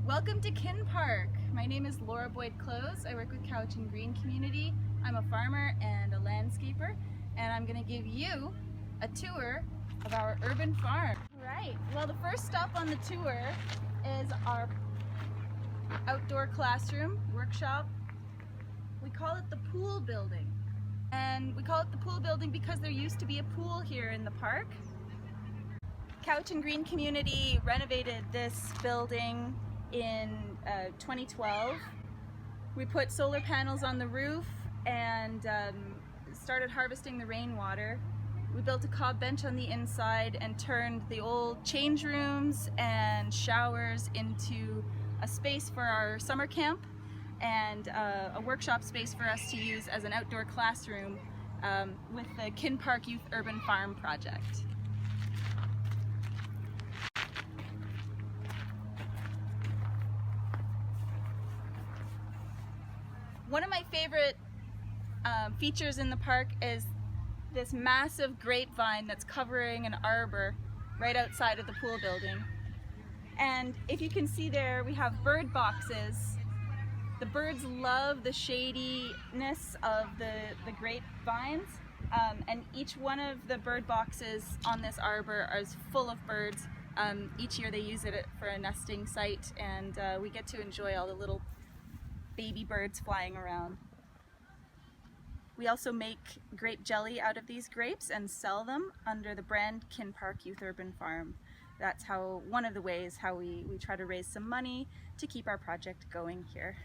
Welcome to Kin Park. My name is Laura Boyd-Clowes. I work with Cowichan Green Community. I'm a farmer and a landscaper, and I'm going to give you a tour of our urban farm. Right, well, the first stop on the tour is our outdoor classroom workshop. We call it the pool building. And we call it the pool building because there used to be a pool here in the park. Cowichan Green Community renovated this building in 2012. We put solar panels on the roof and started harvesting the rainwater. We built a cob bench on the inside and turned the old change rooms and showers into a space for our summer camp and a workshop space for us to use as an outdoor classroom with the Kin Park Youth Urban Farm project. One of my favorite features in the park is this massive grapevine that's covering an arbor right outside of the pool building. And if you can see there, we have bird boxes. The birds love the shadiness of the grapevines, and each one of the bird boxes on this arbor is full of birds. Each year they use it for a nesting site, and we get to enjoy all the little baby birds flying around. We also make grape jelly out of these grapes and sell them under the brand Kin Park Youth Urban Farm. That's one of the ways how we try to raise some money to keep our project going here.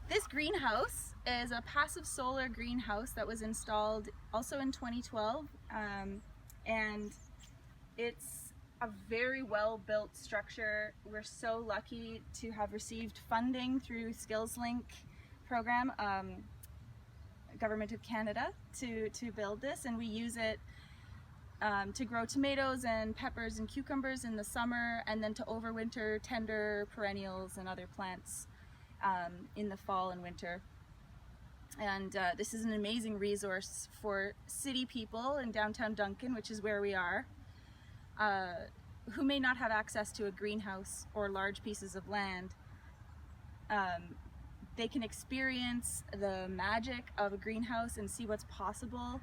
This greenhouse is a passive solar greenhouse that was installed also in 2012, and it's a very well built structure. We're so lucky to have received funding through SkillsLink program, Government of Canada, to build this, and we use it to grow tomatoes and peppers and cucumbers in the summer, and then to overwinter tender perennials and other plants in the fall and winter. And this is an amazing resource for city people in downtown Duncan, which is where we are, who may not have access to a greenhouse or large pieces of land. They can experience the magic of a greenhouse and see what's possible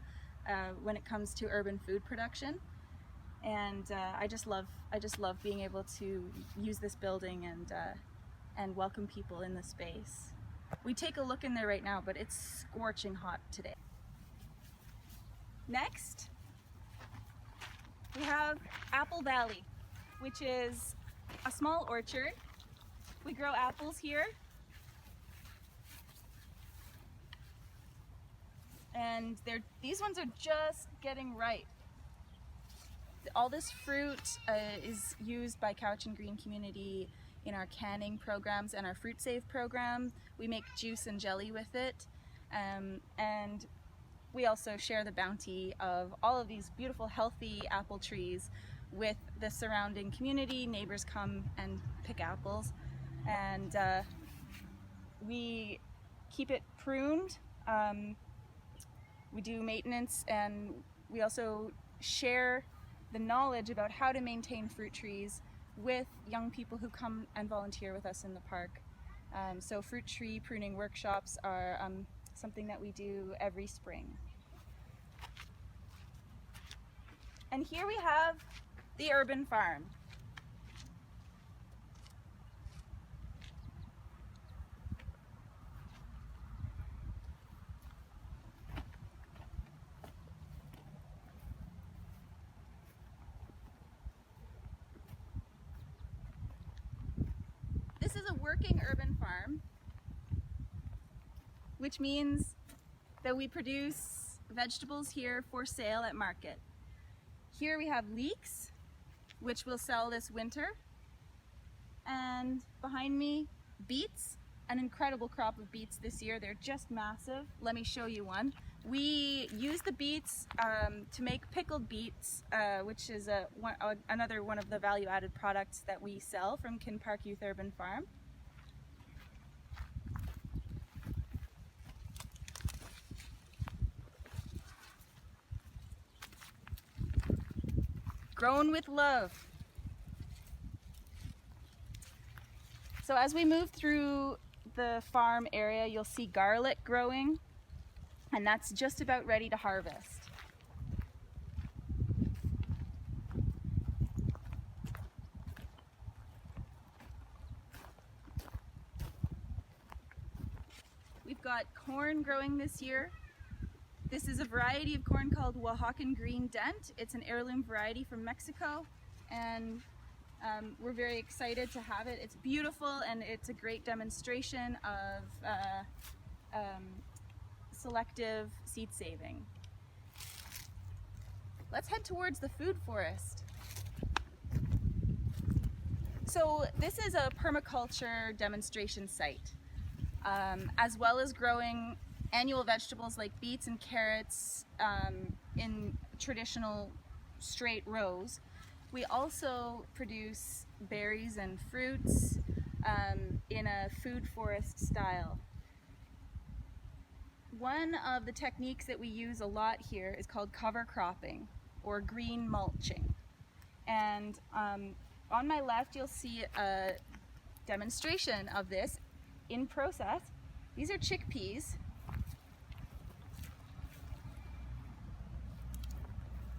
when it comes to urban food production. And I just love being able to use this building and welcome people in the space. We take a look in there right now, but it's scorching hot today. Next, we have Apple Valley, which is a small orchard. We grow apples here. And these ones are just getting ripe. All this fruit is used by Cowichan Green Community in our canning programs and our fruit save program. We make juice and jelly with it, and we also share the bounty of all of these beautiful healthy apple trees with the surrounding community. Neighbors come and pick apples, and we keep it pruned. We do maintenance, and we also share the knowledge about how to maintain fruit trees with young people who come and volunteer with us in the park. So fruit tree pruning workshops are something that we do every spring. And here we have the urban farm. This is a working urban farm, which means that we produce vegetables here for sale at market. Here we have leeks, which we'll sell this winter. And behind me, beets, an incredible crop of beets this year. They're just massive. Let me show you one. We use the beets to make pickled beets, which is another one of the value-added products that we sell from Kin Park Youth Urban Farm. grown with love. So as we move through the farm area, you'll see garlic growing, and that's just about ready to harvest. We've got corn growing this year. This is a variety of corn called Oaxacan Green Dent. It's an heirloom variety from Mexico, and we're very excited to have it. It's beautiful, and it's a great demonstration of selective seed saving. Let's head towards the food forest. So this is a permaculture demonstration site. As well as growing annual vegetables like beets and carrots in traditional straight rows, we also produce berries and fruits in a food forest style. One of the techniques that we use a lot here is called cover cropping or green mulching. And on my left you'll see a demonstration of this in process. These are chickpeas,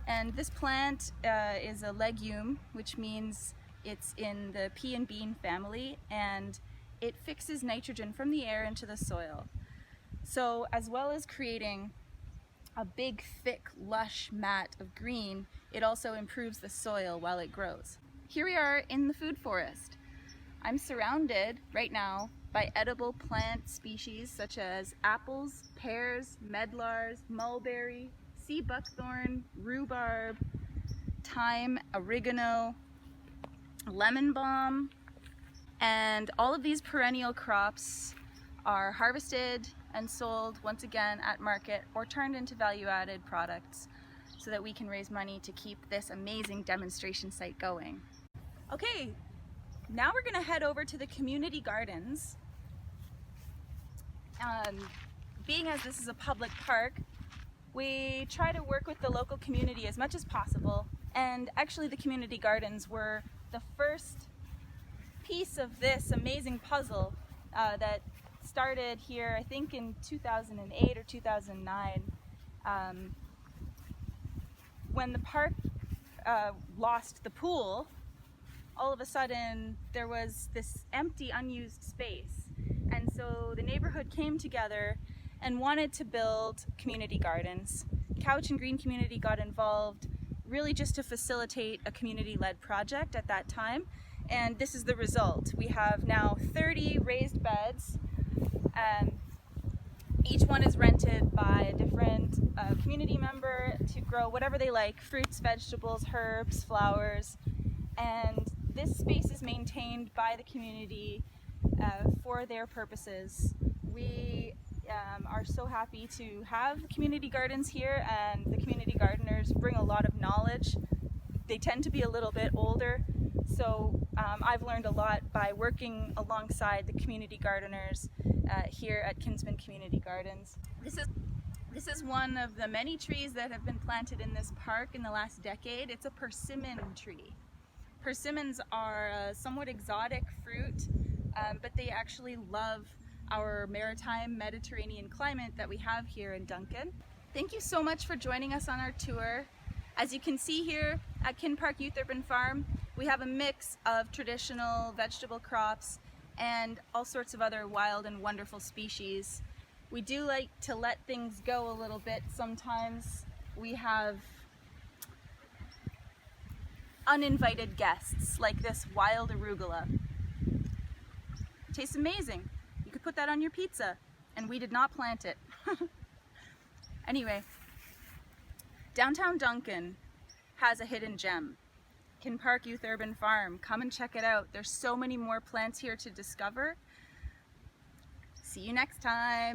and this plant is a legume, which means it's in the pea and bean family, and it fixes nitrogen from the air into the soil. So as well as creating a big, thick, lush mat of green, it also improves the soil while it grows. Here we are in the food forest. I'm surrounded right now by edible plant species such as apples, pears, medlars, mulberry, sea buckthorn, rhubarb, thyme, oregano, lemon balm, and all of these perennial crops are harvested and sold once again at market or turned into value-added products so that we can raise money to keep this amazing demonstration site going. Okay, now we're gonna head over to the community gardens. Being as this is a public park, we try to work with the local community as much as possible, and actually the community gardens were the first piece of this amazing puzzle that started here, I think in 2008 or 2009, when the park lost the pool. All of a sudden there was this empty, unused space, and so the neighborhood came together and wanted to build community gardens. Couch and Green community got involved really just to facilitate a community-led project at that time, and this is the result. We have now 30 raised beds. Each one is rented by a different community member to grow whatever they like: fruits, vegetables, herbs, flowers, and this space is maintained by the community for their purposes. We are so happy to have community gardens here, and the community gardeners bring a lot of knowledge. They tend to be a little bit older, so I've learned a lot by working alongside the community gardeners here at Kinsman Community Gardens. This is one of the many trees that have been planted in this park in the last decade. It's a persimmon tree. Persimmons are a somewhat exotic fruit, but they actually love our maritime Mediterranean climate that we have here in Duncan. Thank you so much for joining us on our tour. As you can see here at Kin Park Youth Urban Farm, we have a mix of traditional vegetable crops and all sorts of other wild and wonderful species. We do like to let things go a little bit sometimes. We have uninvited guests like this wild arugula. It tastes amazing. You could put that on your pizza, and we did not plant it. Anyway, downtown Duncan has a hidden gem. Kin Park Youth Urban Farm. Come and check it out. There's so many more plants here to discover. See you next time.